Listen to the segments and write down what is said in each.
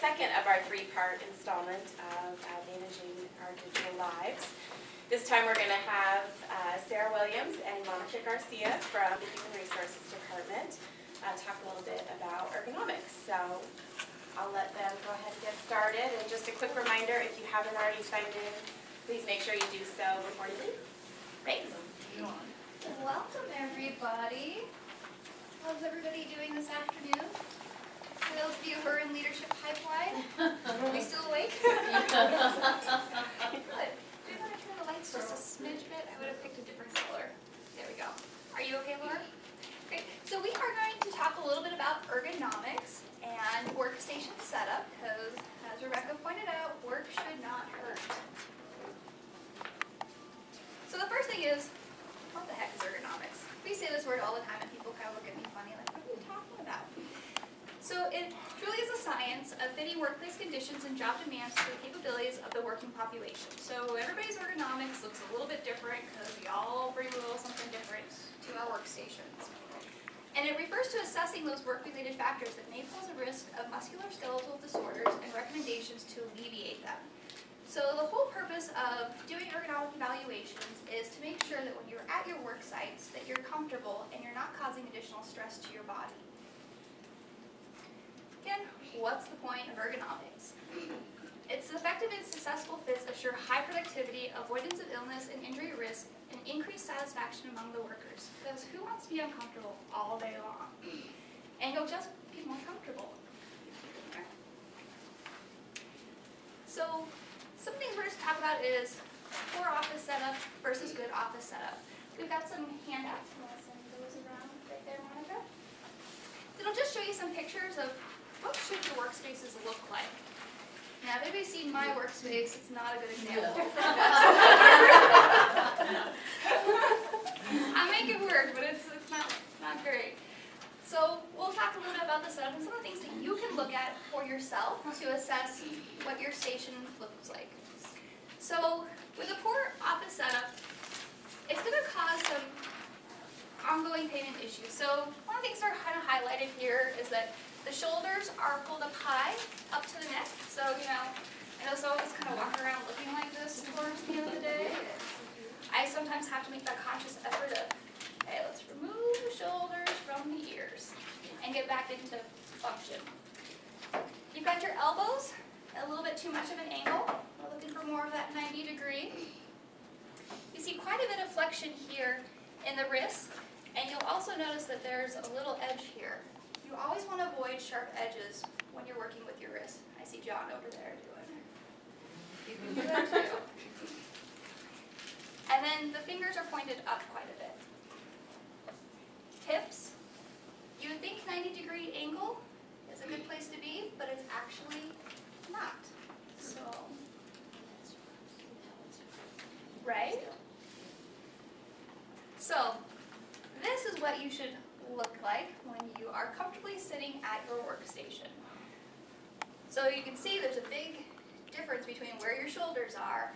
second of our three-part installment of Managing Our Digital Lives. This time we're going to have Sarah Williams and Monica Garcia from the Human Resources Department talk a little bit about ergonomics. So I'll let them go ahead and get started. And just a quick reminder, if you haven't already signed in, please make sure you do so before you leave. Thanks. Welcome, everybody. How's everybody doing this afternoon? For those of you who are in leadership pipeline, are we still awake? Good. Do you want to turn the lights just a smidge bit? I would have picked a different color. There we go. Are you okay, Laura? Great. So we are going to talk a little bit about ergonomics and workstation setup, because as Rebecca pointed out, work should not hurt. So the first thing is, what the heck is ergonomics? We say this word all the time and people kind of look at me funny like, what are you talking about? So it truly is a science of fitting workplace conditions and job demands to the capabilities of the working population. So everybody's ergonomics looks a little bit different because we all bring a little something different to our workstations. And it refers to assessing those work-related factors that may pose a risk of musculoskeletal disorders and recommendations to alleviate them. So the whole purpose of doing ergonomic evaluations is to make sure that when you're at your work sites that you're comfortable and you're not causing additional stress to your body. Again, what's the point of ergonomics? Its effective and successful fits assure high productivity, avoidance of illness and injury risk, and increased satisfaction among the workers. Because who wants to be uncomfortable all day long? And you'll just be more comfortable. So some things we're going to talk about is poor office setup versus good office setup. We've got some handouts. I'm going to send those around right there, Monica. It'll just show you some pictures of what should your workspaces look like. Now, if anybody's seen my workspace, it's not a good example. I make it work, but it's not great. So we'll talk a little bit about the setup and some of the things that you can look at for yourself to assess what your station looks like. So with a poor office setup, it's going to cause some ongoing payment issues. So one of the things that are kind of highlighted here is that the shoulders are pulled up high, up to the neck. So, I know some of us kind of walk around looking like this towards the end of the day. I sometimes have to make that conscious effort of, hey, let's remove the shoulders from the ears and get back into function. You've got your elbows a little bit too much of an angle. We're looking for more of that 90 degree. You see quite a bit of flexion here in the wrist, and you'll also notice that there's a little edge here. You always want to avoid sharp edges when you're working with your wrist. I see John over there doing it. You can do that too. And then the fingers are pointed up quite a bit. Hips, you would think 90 degree angle is a good place to be, but it's actually not. So, right? So, this is what you should look like when you are comfortably sitting at your workstation. So you can see there's a big difference between where your shoulders are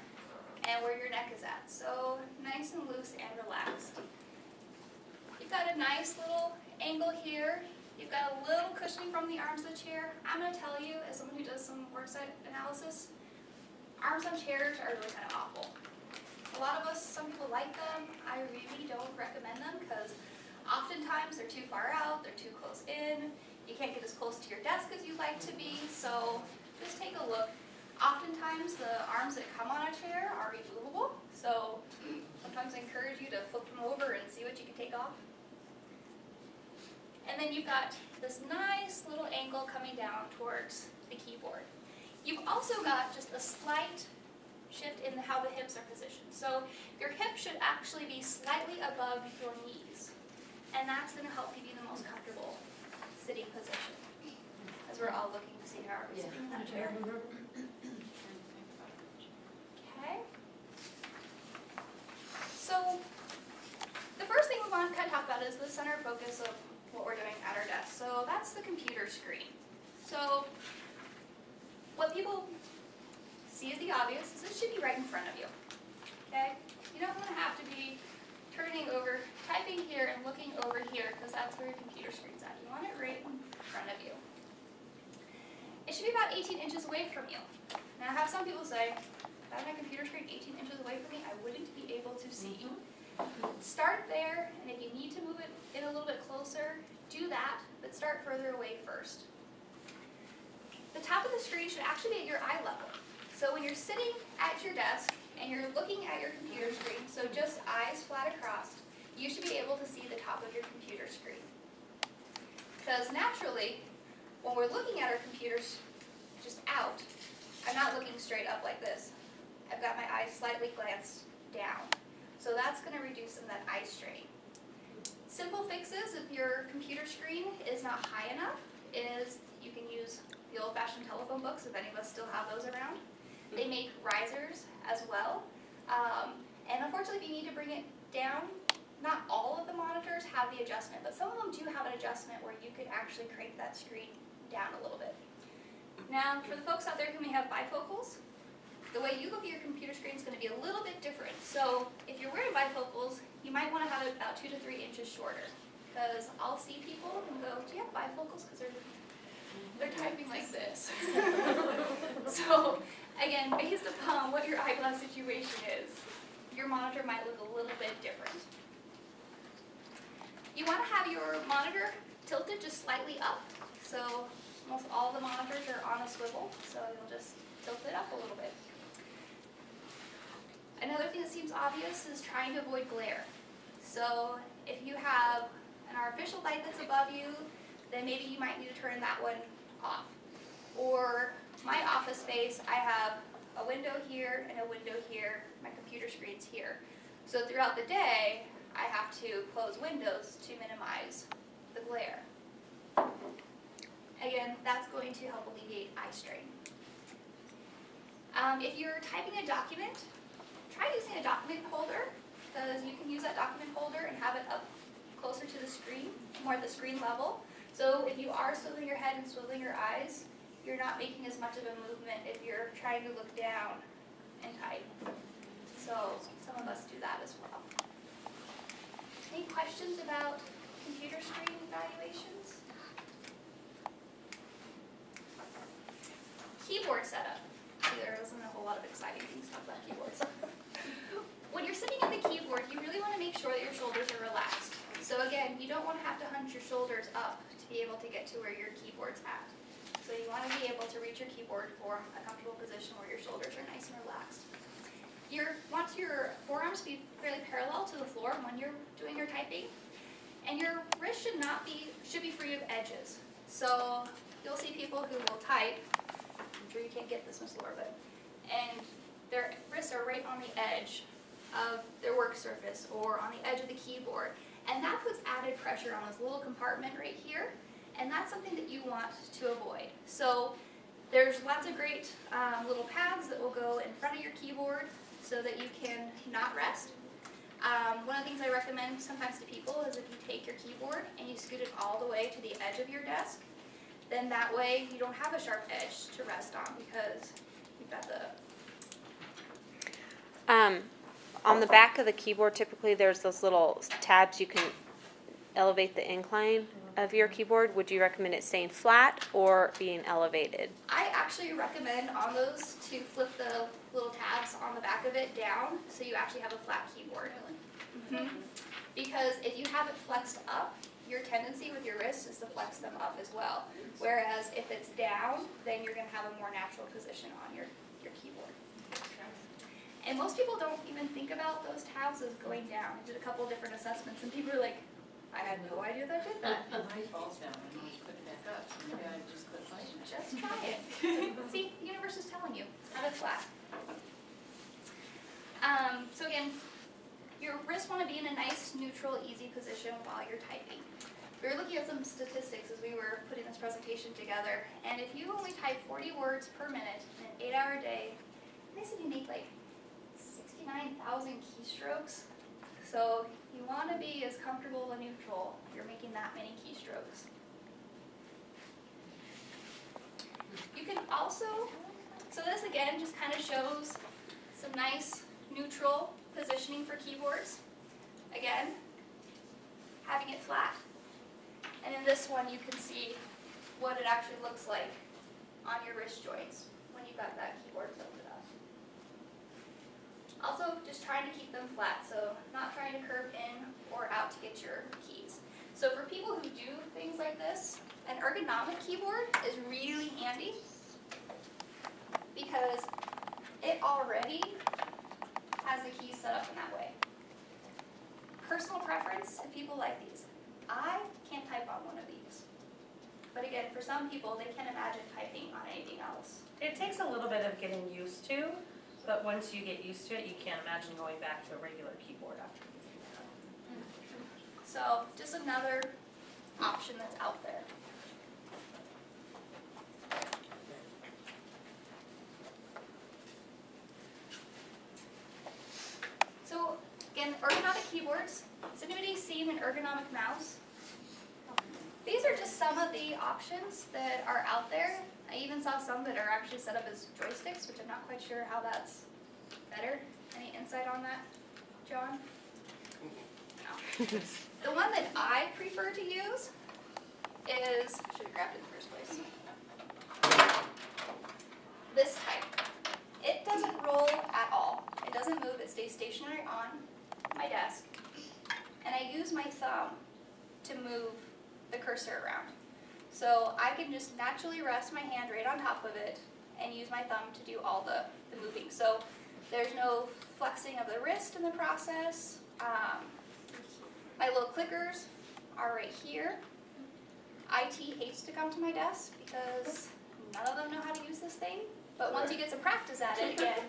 and where your neck is at. So nice and loose and relaxed. You've got a nice little angle here. You've got a little cushioning from the arms of the chair. I'm going to tell you, as someone who does some worksite analysis, arms on chairs are really kind of awful. A lot of us, some people like them. I really don't recommend them because oftentimes they're too far out, they're too close in, you can't get as close to your desk as you'd like to be, so just take a look. Oftentimes the arms that come on a chair are removable, so sometimes I encourage you to flip them over and see what you can take off. And then you've got this nice little angle coming down towards the keyboard. You've also got just a slight shift in how the hips are positioned. So your hips should actually be slightly above your knees. And that's going to help you be the most comfortable sitting position. As we're all looking to see how we're sitting in that chair. Okay. So the first thing we want to kind of talk about is the center focus of what we're doing at our desk. So that's the computer screen. So what people see as the obvious is this should be right in front of you. Okay? You don't want to have to be turning over, typing here and looking over here because that's where your computer screen's at. You want it right in front of you. it should be about 18 inches away from you. Now I have some people say, if I have my computer screen 18 inches away from me, I wouldn't be able to see. Start there, and if you need to move it in a little bit closer, do that, but start further away first. The top of the screen should actually be at your eye level. So when you're sitting at your desk and you're looking at your computer screen, so just eyes flat across, you should be able to see the top of your computer screen. Because naturally, when we're looking at our computers just out, I'm not looking straight up like this. I've got my eyes slightly glanced down. So that's going to reduce some of that eye strain. Simple fixes if your computer screen is not high enough is you can use the old-fashioned telephone books, if any of us still have those around. They make risers as well. And unfortunately, if you need to bring it down, not all of the monitors have the adjustment, but some of them do have an adjustment where you can actually crank that screen down a little bit. Now, for the folks out there who may have bifocals, the way you look at your computer screen is going to be a little bit different. So if you're wearing bifocals, you might want to have it about 2 to 3 inches shorter. Because I'll see people and go, do you have bifocals? Because they're typing like this. So again, based upon what your eyeglass situation is, your monitor might look a little bit different. You want to have your monitor tilted just slightly up. So almost all the monitors are on a swivel, so you'll just tilt it up a little bit. Another thing that seems obvious is trying to avoid glare. So if you have an artificial light that's above you, then maybe you might need to turn that one off. Or my office space, I have a window here and a window here, my computer screen's here. So throughout the day, I have to close windows to minimize the glare. Again, that's going to help alleviate eye strain. If you're typing a document, try using a document holder, because you can use that document holder and have it up closer to the screen, more at the screen level. So if you are swiveling your head and swiveling your eyes, you're not making as much of a movement if you're trying to look down and type. So some of us do that as well. Any questions about computer screen evaluations? Keyboard setup. There isn't a whole lot of exciting things to talk about keyboards. When you're sitting at the keyboard, you really want to make sure that your shoulders are relaxed. So again, you don't want to have to hunch your shoulders up to be able to get to where your keyboard's at. So you want to be able to reach your keyboard for a comfortable position where your shoulders are nice and relaxed. You want your forearms to be fairly parallel to the floor when you're doing your typing. And your wrist should be free of edges. So you'll see people who will type, I'm sure you can't get this, Miss Laura, but, and their wrists are right on the edge of their work surface or on the edge of the keyboard. And that puts added pressure on this little compartment right here, and that's something that you want to avoid. So there's lots of great little pads that will go in front of your keyboard so that you can not rest. One of the things I recommend sometimes to people is if you take your keyboard and you scoot it all the way to the edge of your desk, then that way you don't have a sharp edge to rest on because you've got the... On the back of the keyboard, typically there's those little tabs you can elevate the incline of your keyboard. Would you recommend it staying flat or being elevated? I actually recommend on those to flip the little tabs on the back of it down so you actually have a flat keyboard. Because if you have it flexed up, your tendency with your wrist is to flex them up as well. Whereas if it's down, then you're going to have a more natural position on your keyboard. And most people don't even think about those tabs as going down. I did a couple different assessments and people are like, I had no idea that did that. Mine falls down and I put it back up, so maybe I just quit fighting. Just try it. See, the universe is telling you, have it flat. So again, your wrists want to be in a nice, neutral, easy position while you're typing. We were looking at some statistics as we were putting this presentation together, and if you only type 40 words per minute in an 8-hour day, they said you make like 69,000 keystrokes. So you want to be as comfortable and neutral if you're making that many keystrokes. You can also, so this again just kind of shows some nice neutral positioning for keyboards. Again, having it flat. And in this one you can see what it actually looks like on your wrist joints when you've got that keyboard tilted up. Also, just trying to keep them flat, so not trying to curve in or out to get your keys. So for people who do things like this, an ergonomic keyboard is really handy because it already has the keys set up in that way. Personal preference, if people like these. I can't type on one of these. But again, for some people, they can't imagine typing on anything else. It takes a little bit of getting used to, but once you get used to it, you can't imagine going back to a regular keyboard after using that. So just another option that's out there. So again, ergonomic keyboards. Has anybody seen an ergonomic mouse? These are just some of the options that are out there. I even saw some that are actually set up as joysticks, which I'm not quite sure how that's better. Any insight on that, John? No. The one that I prefer to use is, should have grabbed it in the first place, this type. It doesn't roll at all. It doesn't move, it stays stationary on my desk. And I use my thumb to move the cursor around. So I can just naturally rest my hand right on top of it and use my thumb to do all the moving. So there's no flexing of the wrist in the process. My little clickers are right here. IT hates to come to my desk because none of them know how to use this thing. But once you get some practice at it again,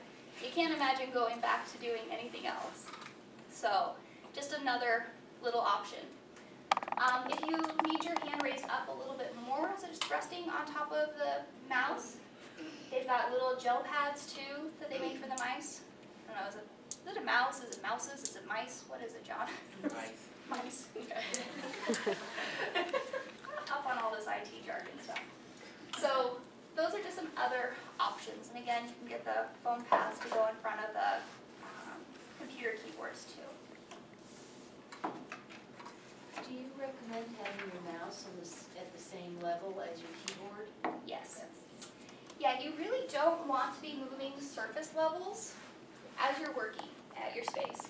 you can't imagine going back to doing anything else. So just another little option. If you need your hand raised up a little bit more, so just resting on top of the mouse, they've got little gel pads too that they make for the mice. I don't know, is it a mouse? Is it mouses? Is it mice? What is it, John? Mice. Mice. Up on all this IT jargon stuff. So those are just some other options. And again, you can get the foam pads to go in front of the computer keyboards too. Do you recommend having your mouse on at the same level as your keyboard? Yes. Yeah, you really don't want to be moving surface levels as you're working at your space.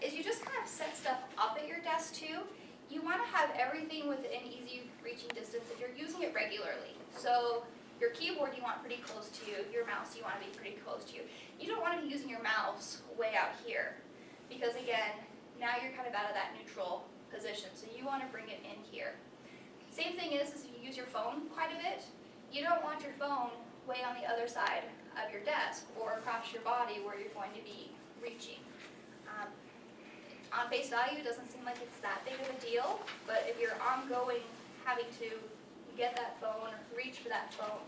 As you just kind of set stuff up at your desk too, you want to have everything within easy reaching distance if you're using it regularly. So your keyboard you want pretty close to you, your mouse you want to be pretty close to you. You don't want to be using your mouse way out here because again, now you're kind of out of that neutral position, so you want to bring it in here. Same thing is if you use your phone quite a bit, you don't want your phone way on the other side of your desk or across your body where you're going to be reaching. On face value, it doesn't seem like it's that big of a deal, but if you're ongoing having to get that phone, reach for that phone,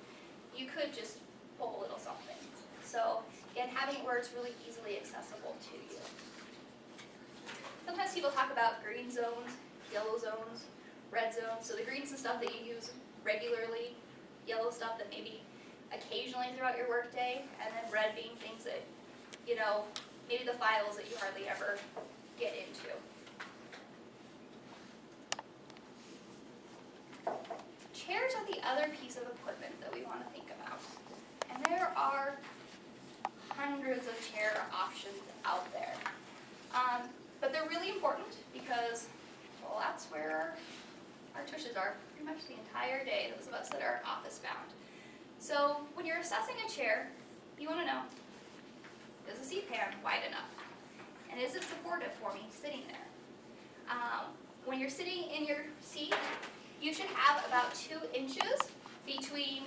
you could just pull a little something. So again, having it where it's really easily accessible to you. Sometimes people talk about green zones, yellow zones, red zones. So the green's the stuff that you use regularly, yellow stuff that maybe occasionally throughout your workday, and then red being things that, you know, maybe the files that you hardly ever get into. Chairs are the other piece of equipment that we want to think about. And there are hundreds of chair options out there. But they're really important because, well, that's where our tushes are pretty much the entire day, those of us that are office bound. So when you're assessing a chair, you want to know, is the seat pan wide enough? And is it supportive for me sitting there? When you're sitting in your seat, you should have about 2 inches between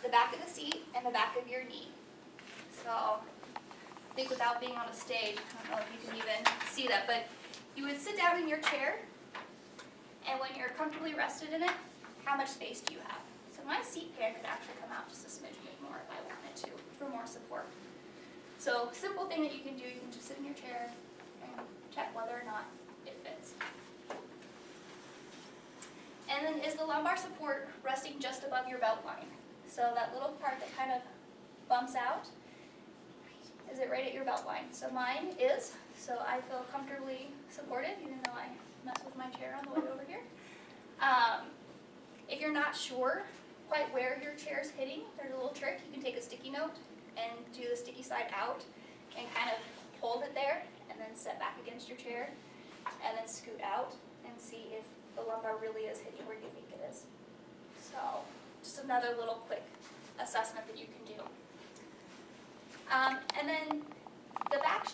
the back of the seat and the back of your knee. So I think without being on a stage, I don't know if you can even see that, but you would sit down in your chair, and when you're comfortably rested in it, how much space do you have? So my seat pan could actually come out just a smidge bit more if I wanted to, for more support. So simple thing that you can do, you can just sit in your chair and check whether or not it fits. And then is the lumbar support resting just above your belt line? So that little part that kind of bumps out, is it right at your belt line? So mine is, so I feel comfortably supported even though I mess with my chair on the way over here. If you're not sure, quite where your chair is hitting, there's a little trick. You can take a sticky note and do the sticky side out and kind of hold it there and then set back against your chair and then scoot out and see if the lumbar really is hitting where you think it is. So just another little quick assessment that you can do. And then the back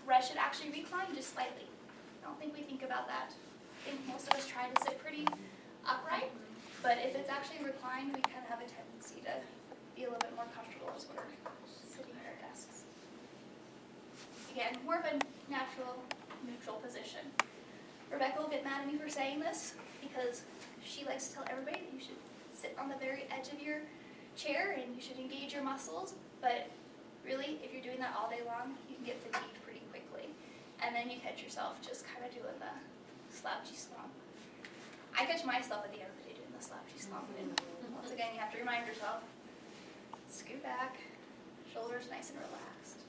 rest should actually recline just slightly. I don't think we think about that. I think most of us try to sit pretty upright, but if it's actually reclined, we kind of have a tendency to be a little bit more comfortable as we're sitting at our desks. Again, more of a natural, neutral position. Rebecca will get mad at me for saying this because she likes to tell everybody that you should sit on the very edge of your chair and you should engage your muscles, but really, if you're doing that all day long, you can get fatigued pretty quickly. And then you catch yourself just kind of doing the slouchy slump. I catch myself at the end of the day doing the slouchy slump. And once again, you have to remind yourself, scoot back, shoulders nice and relaxed.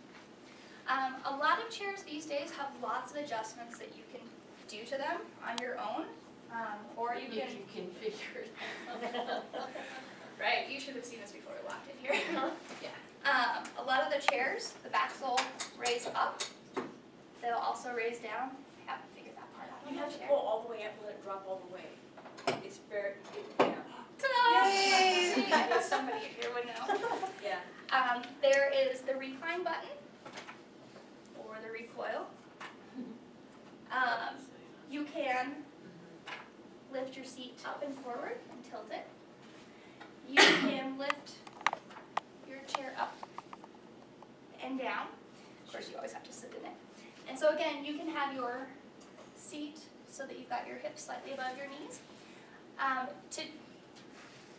A lot of chairs these days have lots of adjustments that you can do to them on your own, or you can... If you can figure it out. Right, you should have seen this before we walked in here. Yeah. A lot of the chairs, the backs will raise up. They'll also raise down. I haven't figured that part out. You have to pull all the way up and let it drop all the way. It's very, yeah. Ta-da! Yay! I knew somebody here would know. Yeah. There is the recline button, or the recoil. You can lift your seat up and forward and tilt it. You can lift your chair up and down. Of course, you always have to sit in it. And so again, you can have your seat so that you've got your hips slightly above your knees. To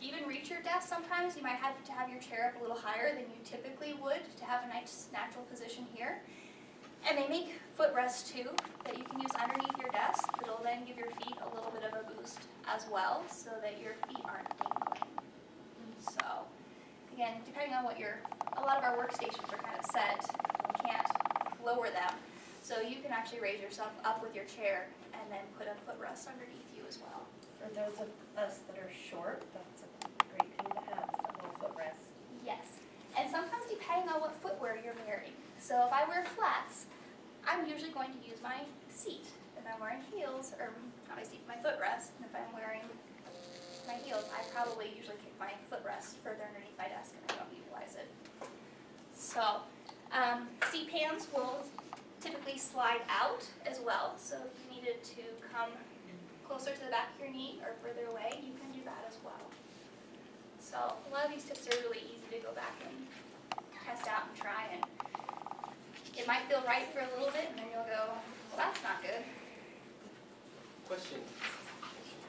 even reach your desk sometimes, you might have to have your chair up a little higher than you typically would to have a nice natural position here. And they make footrests too that you can use underneath your desk that'll then give your feet a little bit of a boost as well so that your feet aren't dangling. So, again, depending on what a lot of our workstations are kind of set, you can't lower them. So you can actually raise yourself up with your chair and then put a footrest underneath you as well. For those of us that are short, that's a great thing to have, is that little footrest. Yes. And sometimes depending on what footwear you're wearing. So if I wear flats, I'm usually going to use my seat. If I'm wearing heels, or not my seat, my footrest, and if I'm wearing my heels, I probably usually kick my footrest further underneath my desk and I don't utilize it. So, seat pans will typically slide out as well, so if you needed to come closer to the back of your knee or further away, you can do that as well. So, a lot of these tips are really easy to go back and test out and try, and it might feel right for a little bit and then you'll go, well, that's not good. Question.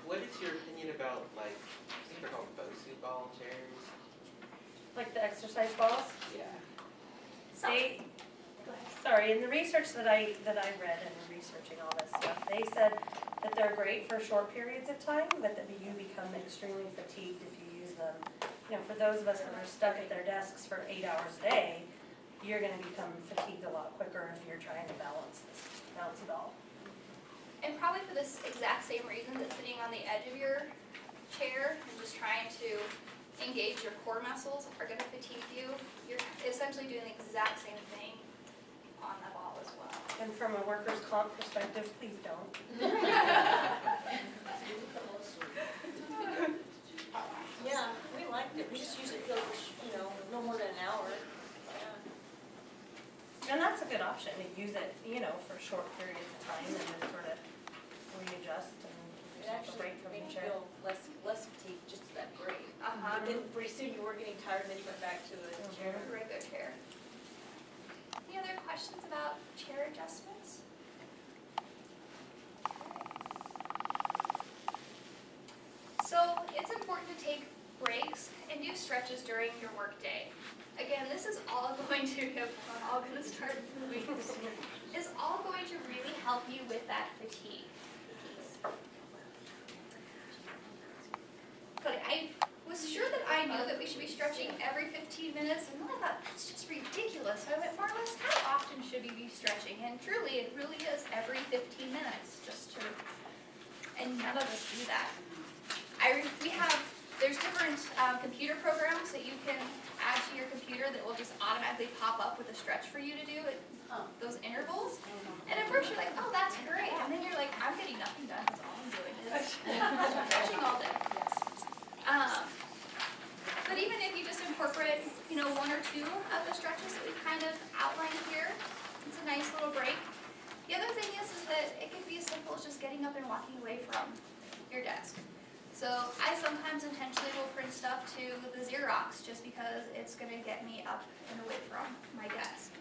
What is your opinion about, like, I think they're called Bosu ball chairs? Like the exercise balls? Yeah. So, They, go ahead. sorry, in the research that I read and researching all this stuff, they said that they're great for short periods of time, but that you become extremely fatigued if you use them. You know, for those of us that are stuck at their desks for 8 hours a day, you're going to become fatigued a lot quicker if you're trying to balance it all. And probably for this exact same reason that sitting on the edge of your chair and just trying to engage your core muscles are going to fatigue you, you're essentially doing the exact same thing on the ball as well. And from a workers' comp perspective, please don't. Yeah, we liked it. We just usually go for, no more than an hour. And that's a good option, to use it, for short periods of time and then sort of readjust and give It yourself a actually break from made your you chair. feel less fatigued just to that break. Uh-huh. But then pretty soon you were getting tired and then you went back to a chair. A regular chair. Any other questions about chair adjustments? So it's important to take breaks and do stretches during your workday. Again, this is all going to, I'm all going to start moving, is all going to really help you with that fatigue piece. But I was sure that I knew that we should be stretching every 15 minutes, and then I thought, that's just ridiculous. So I went, Marlis, how often should we be stretching? And truly, it really is every 15 minutes, and none of us do that. We have There's different computer programs that you can add to your computer that will just automatically pop up with a stretch for you to do at those intervals. And at first you're like, oh, that's great. And then you're like, I'm getting nothing done because all I'm doing is stretching all day. But even if you just incorporate, one or two of the stretches that we've kind of outlined here, it's a nice little break. The other thing is that it can be as simple as just getting up and walking away from your desk. So I sometimes intentionally will print stuff to the Xerox just because it's going to get me up and away from my desk.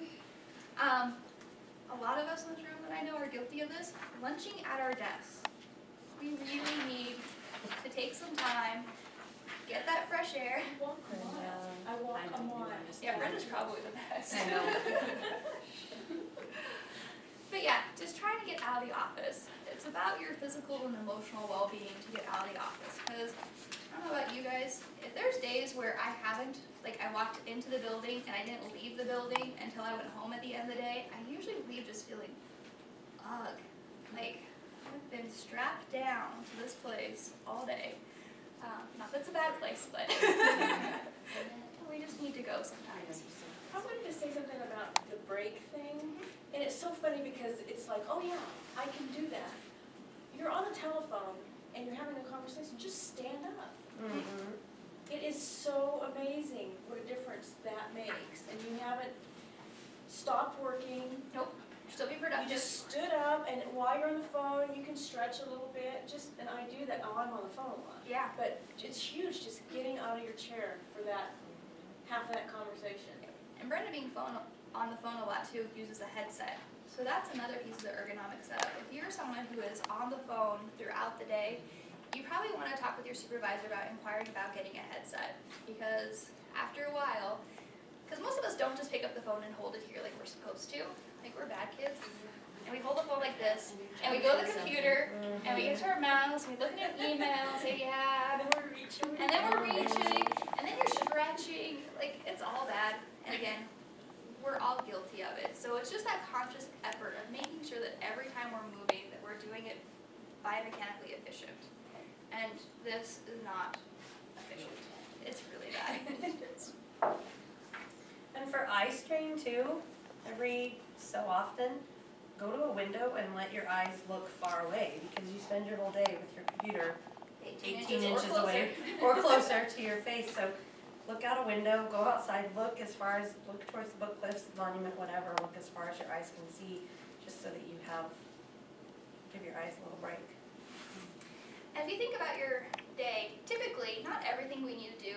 A lot of us in this room that I know are guilty of this. Lunching at our desks. We really need to take some time, get that fresh air. I walk a mile. Yeah, Brenda's probably the best. I know. But yeah, just trying to get out of the office. It's about your physical and emotional well-being to get out of the office. Because I don't know about you guys, if there's days where I haven't, I walked into the building and I didn't leave the building until I went home at the end of the day, I usually leave just feeling, ugh, I've been strapped down to this place all day. Not that it's a bad place, but we just need to go sometimes. I wanted to say something about the break thing, and it's so funny because it's like, oh yeah, I can do that. You're on the telephone and you're having a conversation, just stand up. Mm-hmm. It is so amazing what a difference that makes, and you haven't stopped working. Nope, you're still being You productive. just stood up, and while you're on the phone, you can stretch a little bit, and I do that, I'm on the phone a lot. Yeah. But it's huge, just getting out of your chair for that, half of that conversation. And Brenda being on the phone a lot too uses a headset. So that's another piece of the ergonomic setup. If you're someone who is on the phone throughout the day, you probably want to talk with your supervisor about inquiring about getting a headset. Because after a while, because most of us don't just pick up the phone and hold it here like we're supposed to. Like we're bad kids. And we hold the phone like this, and we go to the computer, and we get to our mouse, and we look at an email, and say, yeah, And we're reaching. and then we're reaching, and then you're stretching, it's all bad. And again, we're all guilty of it. So it's just that conscious effort of making sure that every time we're moving, that we're doing it biomechanically efficient. And this is not efficient. It's really bad. And for eye strain too, every so often, go to a window and let your eyes look far away because you spend your whole day with your computer 18 inches away or closer to your face. So look out a window, go outside, look towards the book cliffs, the monument, whatever, look as far as your eyes can see, just so that you give your eyes a little break. And if you think about your day, typically, not everything we need to do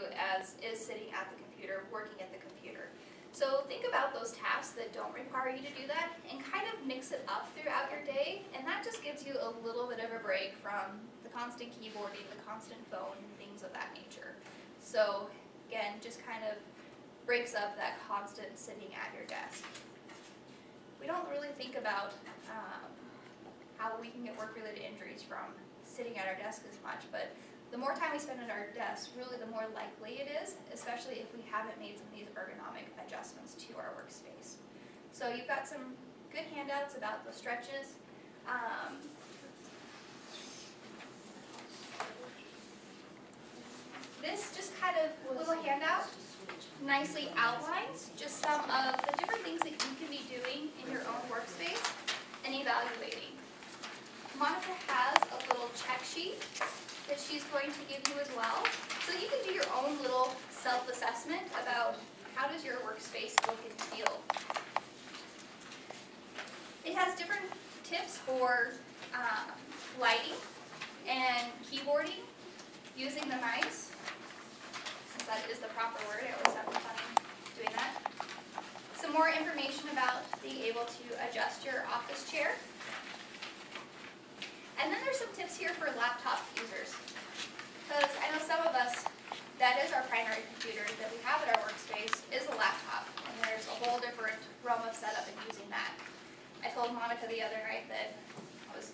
is sitting at the computer, working at the computer. So think about those tasks that don't require you to do that and kind of mix it up throughout your day, and that just gives you a little bit of a break from the constant keyboarding, the constant phone, and things of that nature. So again, just kind of breaks up that constant sitting at your desk. We don't really think about how we can get work-related injuries from sitting at our desk as much, but the more time we spend at our desk, really the more likely it is, especially if we haven't made some of these ergonomic adjustments to our workspace. So you've got some good handouts about the stretches. This just kind of little handout nicely outlines just some of the different things that you can be doing in your own workspace and evaluating. Monica has a little check sheet that she's going to give you as well. So you can do your own little self-assessment about how does your workspace look and feel. It has different tips for lighting and keyboarding using the mice. Since that is the proper word, I always have fun doing that. Some more information about being able to adjust your office chair. And then there's some tips here for laptop users. Because I know some of us, that is our primary computer that we have at our workspace, is a laptop. And there's a whole different realm of setup in using that. I told Monica the other night that I was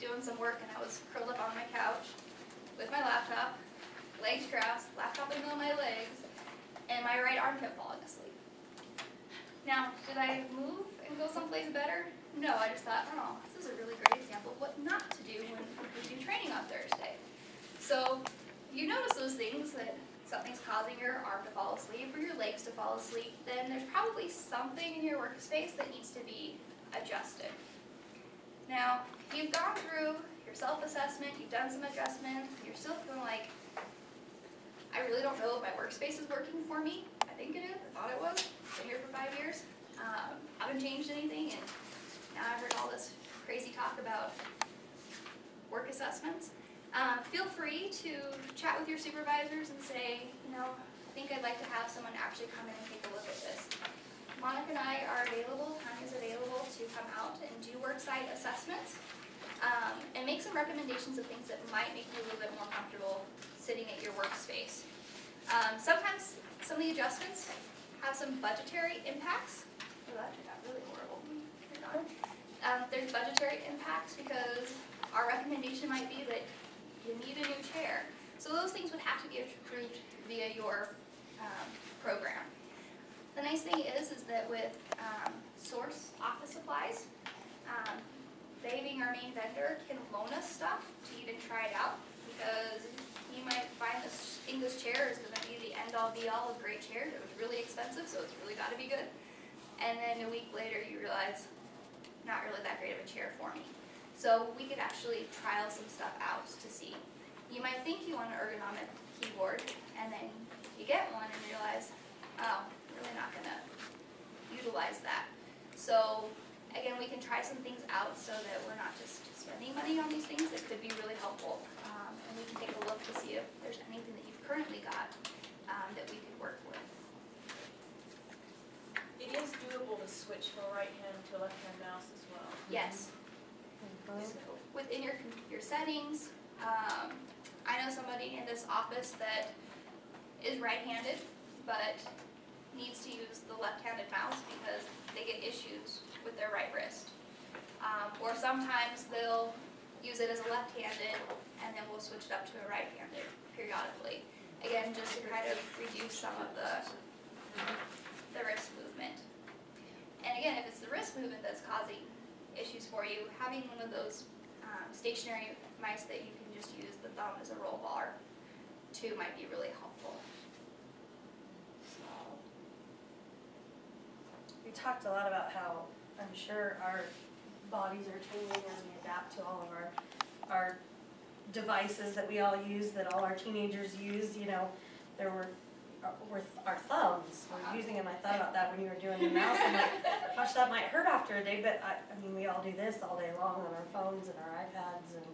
doing some work and I was curled up on my couch with my laptop, legs crossed, laptop in the middle of my legs, and my right armpit falling asleep. Now, did I move and go someplace better? No, I just thought, oh, this is a really great example of what not to do when we do training on Thursday. So if you notice those things, that something's causing your arm to fall asleep or your legs to fall asleep, then there's probably something in your workspace that needs to be adjusted. Now, if you've gone through your self-assessment, you've done some adjustments, and you're still feeling like, I really don't know if my workspace is working for me. I think it is, I thought it was, been here for 5 years. Haven't changed anything, and now I've heard all this crazy talk about work assessments. Feel free to chat with your supervisors and say, I think I'd like to have someone actually come in and take a look at this. Monica and I are available, Tanya's available to come out and do worksite assessments and make some recommendations of things that might make you a little bit more comfortable sitting at your workspace. Sometimes some of the adjustments have some budgetary impacts. Oh, that turned out really horrible. There's budgetary impacts because our recommendation might be that you need a new chair. So those things would have to be approved via your program. The nice thing is that with Source Office Supplies, they being our main vendor can loan us stuff to even try it out, because you might think this chair is going to be the end-all be-all of great chairs. It was really expensive, so it's really got to be good. And then a week later you realize, not really that great of a chair for me. So we could actually trial some stuff out to see. You might think you want an ergonomic keyboard, and then you get one and realize, oh, I'm really not going to utilize that. So again, we can try some things out so that we're not just spending money on these things that could be really helpful. And we can take a look to see if there's anything that you've currently got that we could work with. It is doable to switch from a right hand to a left hand mouse as well. Yes. So within your settings, I know somebody in this office that is right-handed, but needs to use the left-handed mouse because they get issues with their right wrist. Or sometimes they'll use it as a left-handed, and then we'll switch it up to a right-handed periodically. Again, just to kind of reduce some of the wrist movement. And again, if it's the wrist movement that's causing issues for you, having one of those stationary mice that you can just use the thumb as a roll bar too might be really helpful. So. We talked a lot about how I'm sure our bodies are changing as we adapt to all of our devices that we all use, that all our teenagers use. There were our thumbs. We're using them. I thought about that when you were doing the mouse. I'm like, gosh, that might hurt after a day, but I mean, we all do this all day long on our phones and our iPads, and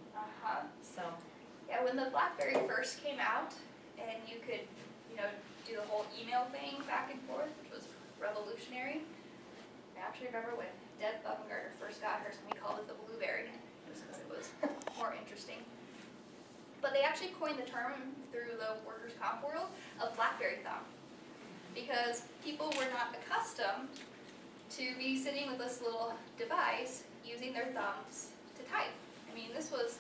so. Yeah, when the BlackBerry first came out, and you could, do the whole email thing back and forth, which was revolutionary. I actually remember when Deb Baumgartner first got hers, and we called it the Blueberry, just because it was more interesting. But they actually coined the term through the workers' comp world of BlackBerry thumb, because people were not accustomed to be sitting with this little device using their thumbs to type. I mean, this was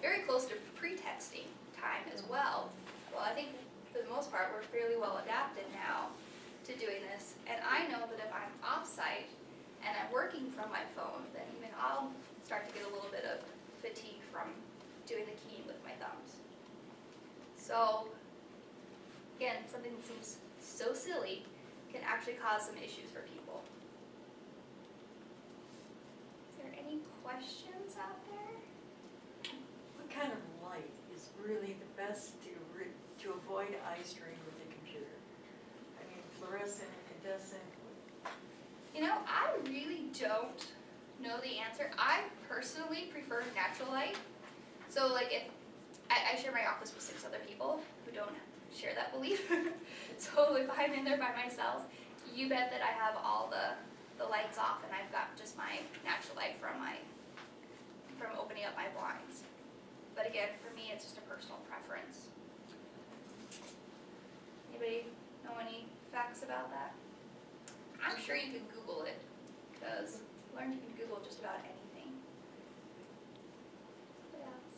very close to pre-texting time as well. Well, I think for the most part we're fairly well adapted now to doing this. And I know that if I'm off-site and I'm working from my phone, then even I'll start to get a little bit of fatigue from doing the keying with my thumbs. So again, something that seems so silly can actually cause some issues for people. Is there any questions out there? What kind of light is really the best to avoid eye strain with the computer? I mean, fluorescent, incandescent? I really don't know the answer. I personally prefer natural light. So like if I share my office with 6 other people who don't share that belief. So if I'm in there by myself, you bet that I have all the lights off and I've got just my natural light from opening up my blinds. But again, for me, it's just a personal preference. Anybody know any facts about that? I'm sure you can Google it, because I learned you can Google just about anything. What else?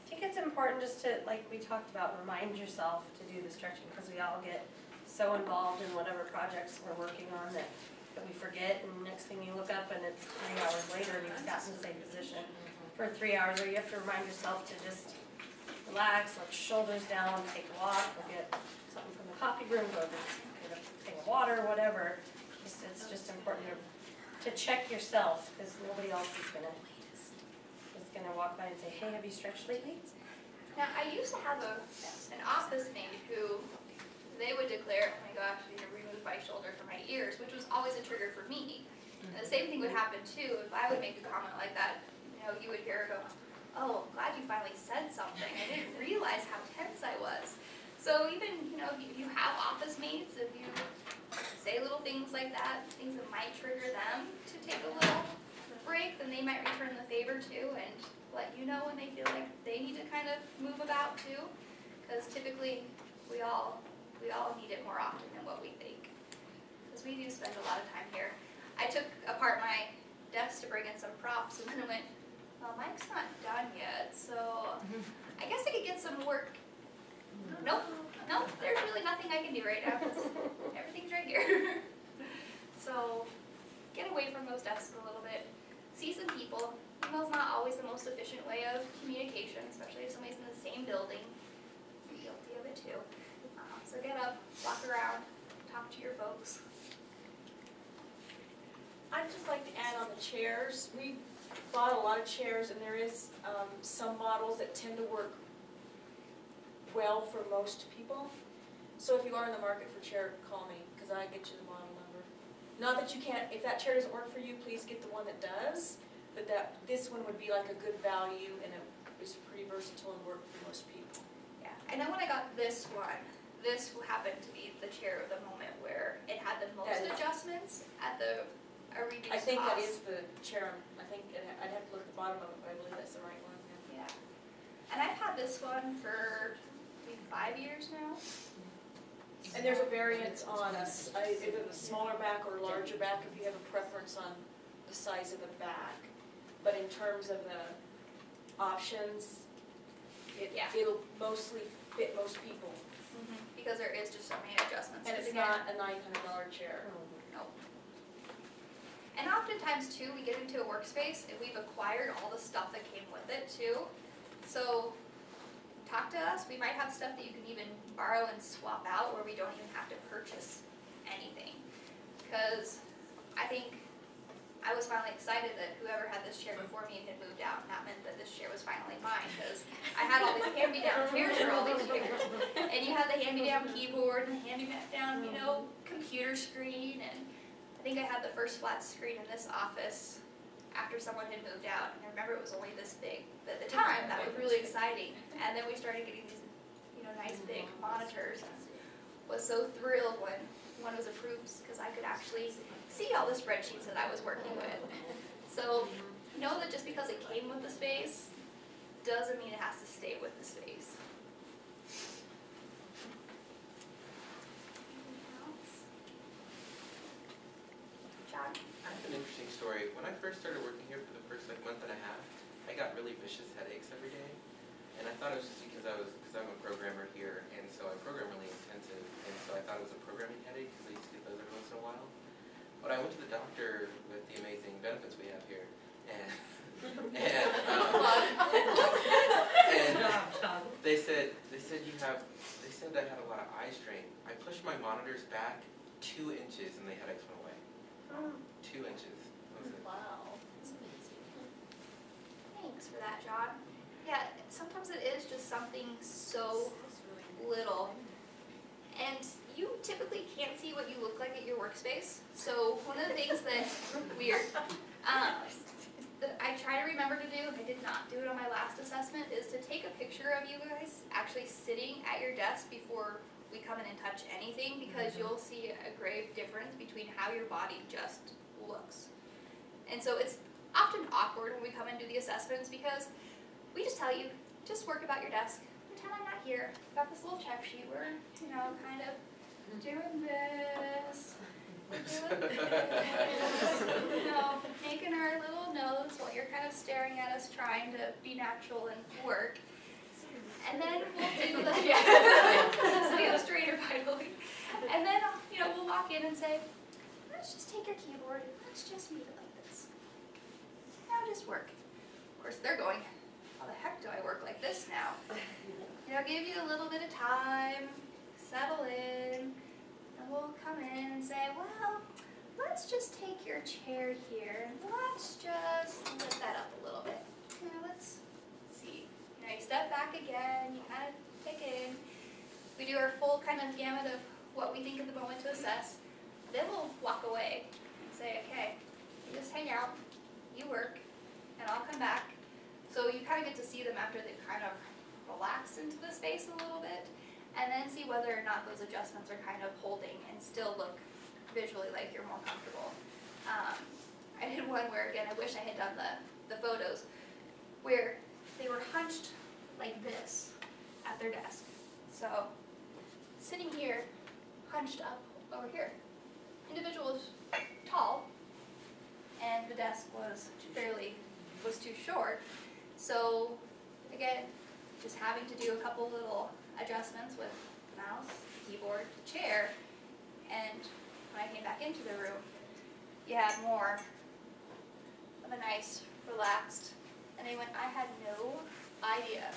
I think it's important just to, like we talked about, remind yourself to do the stretching, because we all get so involved in whatever projects we're working on that that we forget, and next thing you look up and it's 3 hours later and you've sat in the same position for 3 hours, or you have to remind yourself to just relax, let your shoulders down, take a walk, or get something from the coffee room, go get a thing of water, whatever. It's just important to check yourself, because nobody else is gonna walk by and say, hey, have you stretched lately? Now, I used to have an office mate who, they would declare, oh my gosh, I need to remove my shoulder from my ears, which was always a trigger for me. And the same thing would happen too, if I would make a comment like that, you would hear her go, oh, glad you finally said something. I didn't realize how tense I was. So even, if you have office mates, if you say little things like that, things that might trigger them to take a little break, then they might return the favor too and let you know when they feel like they need to kind of move about too. Because typically we all need it more often than what we think. Because we do spend a lot of time here. I took apart my desk to bring in some props, and then I went, well, Mike's not done yet, so I guess I could get some work. Nope, there's really nothing I can do right now because everything's right here. So get away from those desks a little bit. See some people. Email's not always the most efficient way of communication, especially if somebody's in the same building. I'm guilty of it too. So get up, walk around, talk to your folks. I'd just like to add on the chairs. We bought a lot of chairs, and there is some models that tend to work well for most people. So if you are in the market for a chair, call me, because I get you the model number. Not that you can't, if that chair doesn't work for you, please get the one that does, but this one would be like a good value, and it is pretty versatile and work for most people. Yeah, I know when I got this one, this happened to be the chair of the moment where it had the most adjustments at a reduced cost. I think that is the chair. I think I'd have to look at the bottom of it, but I believe that's the right one. Yeah. And I've had this one for maybe 5 years now. And there's a variance on either the smaller back or larger back if you have a preference on the size of the back. But in terms of the options, it'll mostly fit most people. Because there is just so many adjustments. And it's not a $900 chair. No. And oftentimes too, we get into a workspace and we've acquired all the stuff that came with it too. So talk to us. We might have stuff that you can even borrow and swap out where we don't even have to purchase anything. Because I think I was finally excited that whoever had this chair before me had moved out, and that meant that this chair was finally mine, because I had all these hand-me-down chairs for all these years. And you have the hand-me-down keyboard and the hand-me-down, computer screen, and I think I had the first flat screen in this office after someone had moved out, and I remember it was only this big. But at the time, that was really exciting. And then we started getting these, nice big monitors, and was so thrilled when one was approved because I could actually see all the spreadsheets that I was working with. So know that just because it came with the space doesn't mean it has to stay with the space. John? I have an interesting story. When I first started working here for the first month and a half, I got really vicious headaches every day. And I thought it was just because I'm a programmer here, and so I program really intensive, and so I thought it was a programming headache because I used to get those every once in a while. But I went to the doctor with the amazing benefits we have here, and they said I had a lot of eye strain. I pushed my monitors back 2 inches, and the headaches went away. 2 inches. That was it. Wow. Thanks for that, John. Yeah, sometimes it is just something so little. And you typically can't see what you look like at your workspace. So one of the things that that I try to remember to do, and I did not do it on my last assessment, is to take a picture of you guys actually sitting at your desk before we come in and touch anything, because you'll see a grave difference between how your body just looks. And so it's often awkward when we come and do the assessments because we just tell you, just work about your desk. Pretend I'm not here. Got this little check sheet. We're, kind of doing this. We're doing this. Making our little notes while you're kind of staring at us, trying to be natural and work. And then we'll do the, sitting up straighter finally. And then, we'll walk in and say, let's just take your keyboard and let's just move it like this. Now just work. Of course, they're going, how the heck do I work like this now? You know, give you a little bit of time, settle in, and we'll come in and say, well, let's just take your chair here and let's just lift that up a little bit. You know, let's see. You know, you step back again, you kind of take it in. We do our full kind of gamut of what we think at the moment to assess. Then we'll walk away and say, okay, you just hang out, you work, and I'll come back. So you kind of get to see them after they've kind of relaxed into the space a little bit, and then see whether or not those adjustments are kind of holding and still look visually like you're more comfortable. I did one where, again, I wish I had done the photos, where they were hunched like this at their desk. So, sitting here, hunched up over here. Individual was tall, and the desk was too short. So, again, just having to do a couple little adjustments with the mouse, keyboard, chair, and when I came back into the room, you had more of a nice, relaxed, and they went, I had no idea.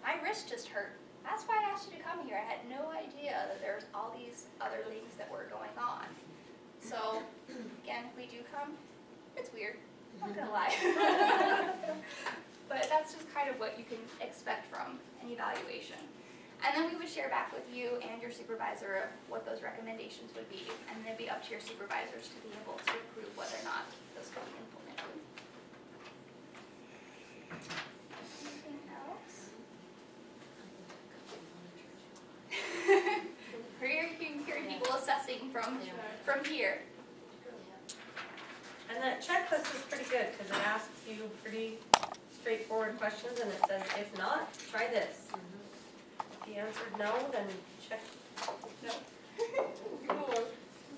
My wrist just hurt. That's why I asked you to come here. I had no idea that there's all these other things that were going on. So, again, if we do come, it's weird. I'm not gonna lie. But that's just kind of what you can expect from an evaluation. And then we would share back with you and your supervisor what those recommendations would be, and then it'd be up to your supervisors to be able to approve whether or not those can be implemented. Anything else? We're hearing people assessing from here. And that checklist is pretty good, because it asks you pretty straightforward questions, and it says, if not, try this. If you answered no, then check. No.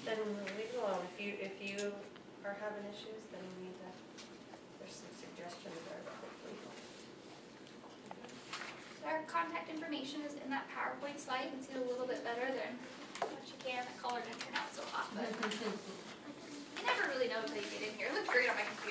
Then leave it alone. If you are having issues, then you need to, there's some suggestions there, but hopefully. Our contact information is in that PowerPoint slide. You can see it a little bit better than what you can. The color didn't turn out so hot, but you never really know until you get in here. It looked great on my computer.